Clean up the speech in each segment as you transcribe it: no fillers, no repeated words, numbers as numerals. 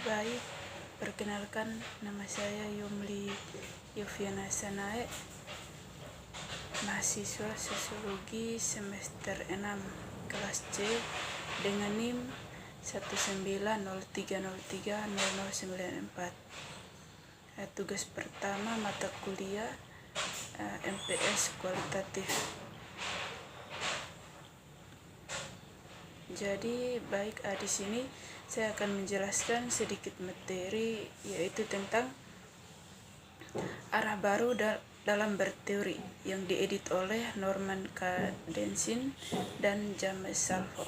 Baik, perkenalkan nama saya Yumli Yoviana Sanae, mahasiswa Sosiologi semester 6 kelas C dengan NIM 19030300094. Tugas pertama mata kuliah MPS kualitatif. Jadi di sini saya akan menjelaskan sedikit materi, yaitu tentang arah baru dalam berteori yang diedit oleh Norman K. Densin dan James Salvo.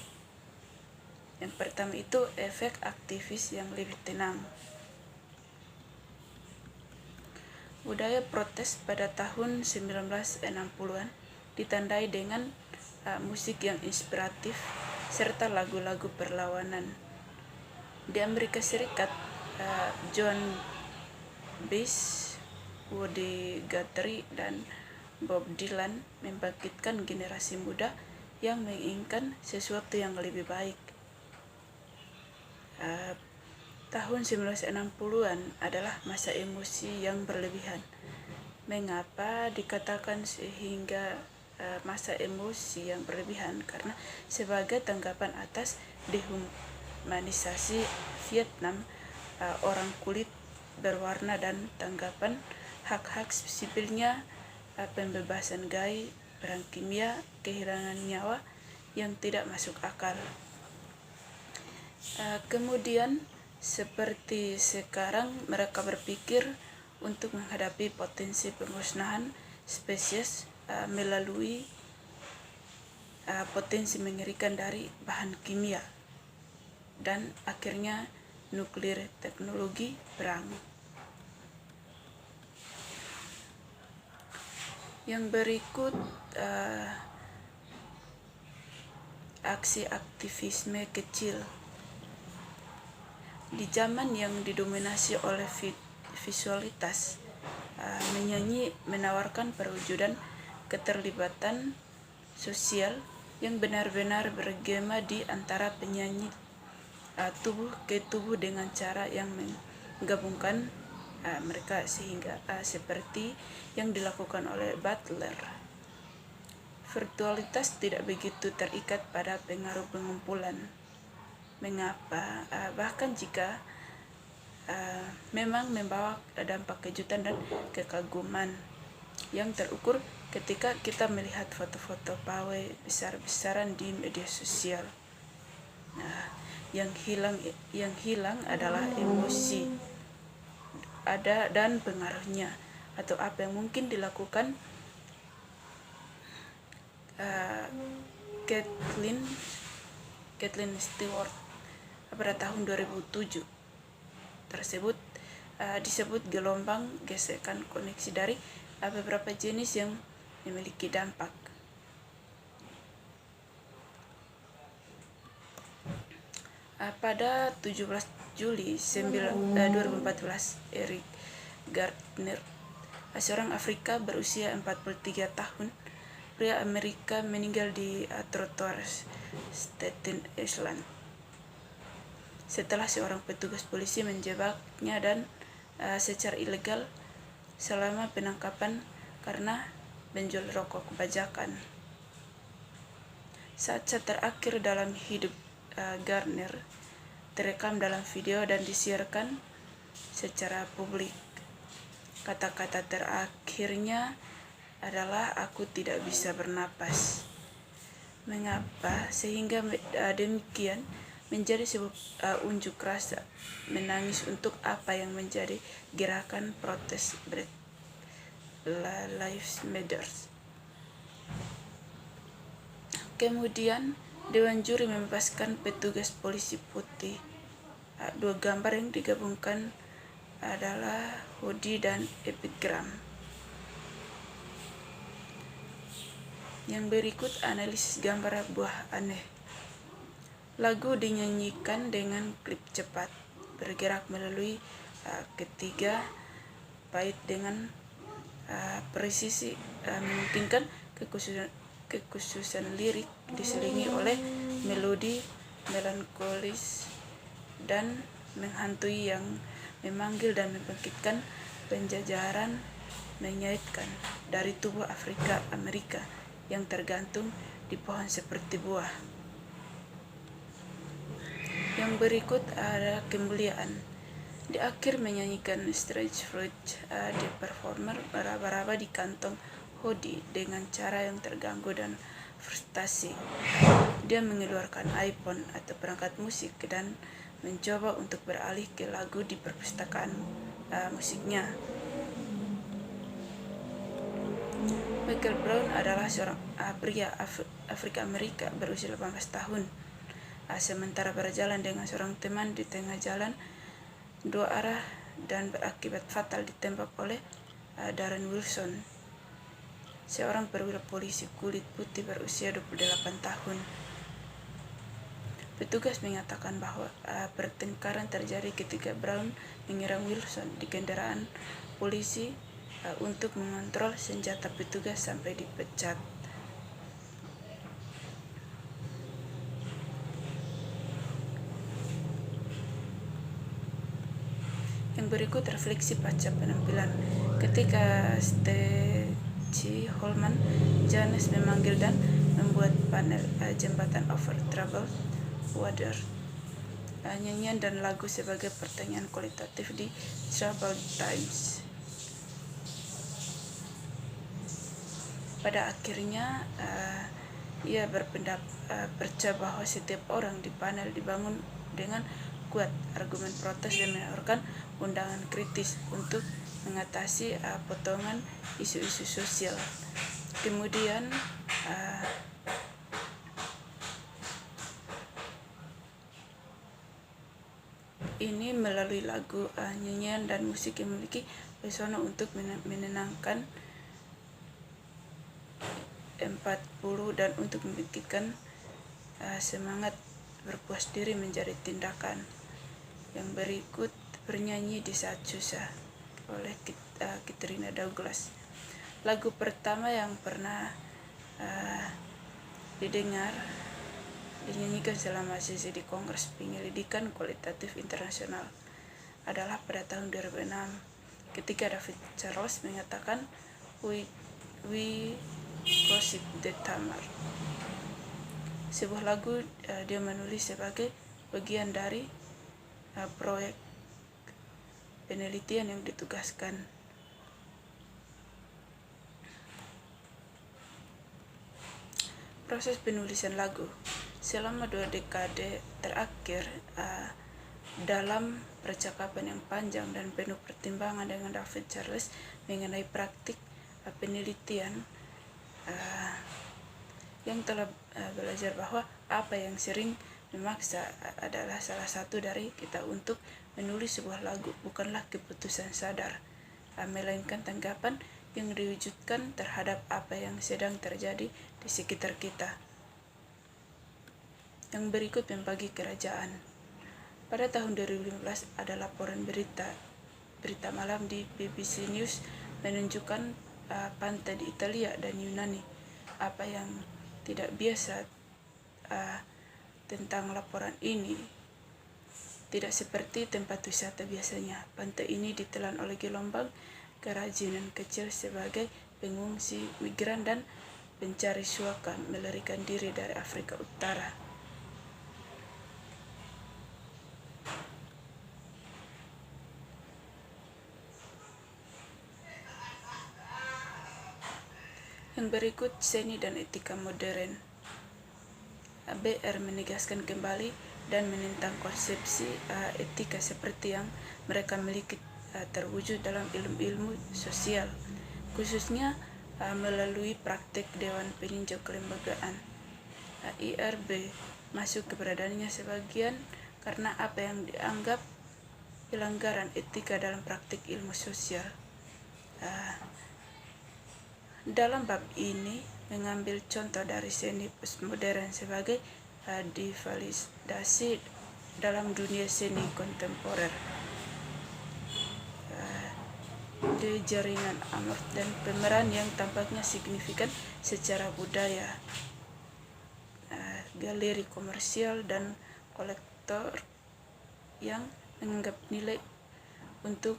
Yang pertama itu efek aktivis yang lebih tenang. Budaya protes pada tahun 1960-an ditandai dengan musik yang inspiratif serta lagu-lagu perlawanan. Di Amerika Serikat, John Baez, Woody Guthrie, dan Bob Dylan membangkitkan generasi muda yang menginginkan sesuatu yang lebih baik. Tahun 1960-an adalah masa emosi yang berlebihan. Mengapa dikatakan sehingga masa emosi yang berlebihan? Karena sebagai tanggapan atas dehumanisasi Vietnam orang kulit berwarna dan tanggapan hak-hak sipilnya, pembebasan gay, perang kimia, kehilangan nyawa yang tidak masuk akal. Kemudian seperti sekarang mereka berpikir untuk menghadapi potensi pemusnahan spesies melalui potensi mengerikan dari bahan kimia dan akhirnya nuklir, teknologi perang. Yang berikut aksi aktivisme kecil. Di zaman yang didominasi oleh visualitas, menyanyi menawarkan perwujudan keterlibatan sosial yang benar-benar bergema di antara penyanyi tubuh ke tubuh dengan cara yang menggabungkan mereka sehingga seperti yang dilakukan oleh Butler. Virtualitas tidak begitu terikat pada pengaruh pengumpulan. Mengapa? Bahkan jika memang membawa dampak kejutan dan kekaguman yang terukur ketika kita melihat foto-foto pawai besar-besaran di media sosial. Yang hilang adalah emosi dan pengaruhnya, atau apa yang mungkin dilakukan Kathleen Stewart pada tahun 2007 tersebut disebut gelombang gesekan koneksi dari beberapa jenis yang memiliki dampak. Pada 17 Juli 2014, Eric Gardner, seorang Afrika berusia 43 tahun, pria Amerika, meninggal di trotoar Staten Island setelah seorang petugas polisi menjebaknya dan secara ilegal selama penangkapan karena menjual rokok bajakan. Saat terakhir dalam hidup Gardner terekam dalam video dan disiarkan secara publik. Kata-kata terakhirnya adalah "Aku tidak bisa bernapas". Mengapa? Sehingga demikian menjadi sebuah unjuk rasa menangis untuk apa yang menjadi gerakan protes Black Lives Matter. Kemudian Dewan Juri membebaskan petugas polisi putih. Dua gambar yang digabungkan adalah hoodie dan epigram. Yang berikut analisis gambar buah aneh. Lagu dinyanyikan dengan klip cepat, bergerak melalui ketiga bait dengan presisi, memungkinkan kekhususan lirik diselingi oleh melodi melankolis dan menghantui yang memanggil dan membangkitkan penjajaran, menyaitkan dari tubuh Afrika Amerika yang tergantung di pohon seperti buah. Yang berikut ada kemuliaan. Di akhir menyanyikan Stretch Fruit, the performer meraba-raba di kantong hoodie dengan cara yang terganggu dan frustasi. Dia mengeluarkan iPhone atau perangkat musik dan mencoba untuk beralih ke lagu di perpustakaan musiknya. Michael Brown adalah seorang pria Afrika Amerika berusia 18 tahun. Sementara berjalan dengan seorang teman di tengah jalan dua arah dan berakibat fatal ditembak oleh Darren Wilson, seorang perwira polisi kulit putih berusia 28 tahun. Petugas mengatakan bahwa pertengkaran terjadi ketika Brown menyerang Wilson di kendaraan polisi untuk mengontrol senjata petugas sampai dipecat. Yang berikut refleksi pasca penampilan. Ketika Stacey Holman Jones memanggil dan membuat panel jembatan over troubled water, nyanyian dan lagu sebagai pertanyaan kualitatif di Troubled Times. Pada akhirnya ia percaya bahwa setiap orang di panel dibangun dengan kuat argumen protes dan menawarkan undangan kritis untuk mengatasi potongan isu-isu sosial. Kemudian ini melalui lagu, nyanyian dan musik yang memiliki pesona untuk menenangkan 40 dan untuk membangkitkan semangat berpuas diri menjadi tindakan. Yang berikut bernyanyi di saat susah oleh Katrina Douglas. Lagu pertama yang pernah dinyanyikan selama sesi di Kongres Penyelidikan Kualitatif Internasional adalah pada tahun 2006 ketika David Charles mengatakan we gossip the Tamar, sebuah lagu dia menulis sebagai bagian dari proyek penelitian yang ditugaskan. Proses penulisan lagu selama 2 dekade terakhir, dalam percakapan yang panjang dan penuh pertimbangan dengan David Charles mengenai praktik penelitian, yang telah belajar bahwa apa yang sering memaksa adalah salah satu dari kita untuk menulis sebuah lagu bukanlah keputusan sadar, melainkan tanggapan yang diwujudkan terhadap apa yang sedang terjadi di sekitar kita. Yang berikut membagi kerajaan. Pada tahun 2015 ada laporan berita malam di BBC News menunjukkan pantai di Italia dan Yunani. Apa yang tidak biasa tentang laporan ini, tidak seperti tempat wisata biasanya. Pantai ini ditelan oleh gelombang kerajinan kecil sebagai pengungsi migran dan pencari suaka melarikan diri dari Afrika Utara. Yang berikut seni dan etika modern. BR menegaskan kembali dan menentang konsepsi etika seperti yang mereka miliki terwujud dalam ilmu-ilmu sosial, khususnya melalui praktek Dewan Peninjau Kelembagaan. IRB masuk keberadaannya sebagian karena apa yang dianggap pelanggaran etika dalam praktik ilmu sosial. Dalam bab ini mengambil contoh dari seni postmodern sebagai divalidasi dalam dunia seni kontemporer. Di jaringan amort dan pemeran yang tampaknya signifikan secara budaya, galeri komersial dan kolektor yang menganggap nilai untuk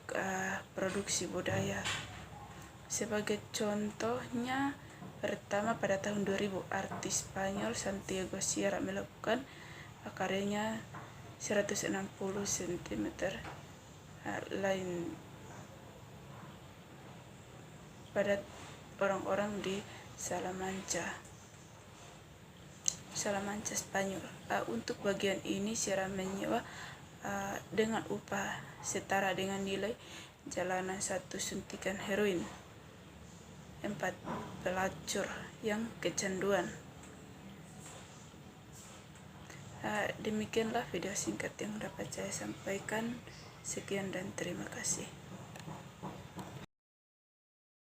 produksi budaya. Sebagai contohnya, pertama pada tahun 2000 artis Spanyol Santiago Sierra melakukan karyanya 160 cm lain pada orang-orang di Salamanca, Spanyol. Untuk bagian ini Sierra menyewa dengan upah setara dengan nilai jalanan 1 suntikan heroin 4 pelacur yang kecanduan. Demikianlah video singkat yang dapat saya sampaikan. Sekian dan terima kasih.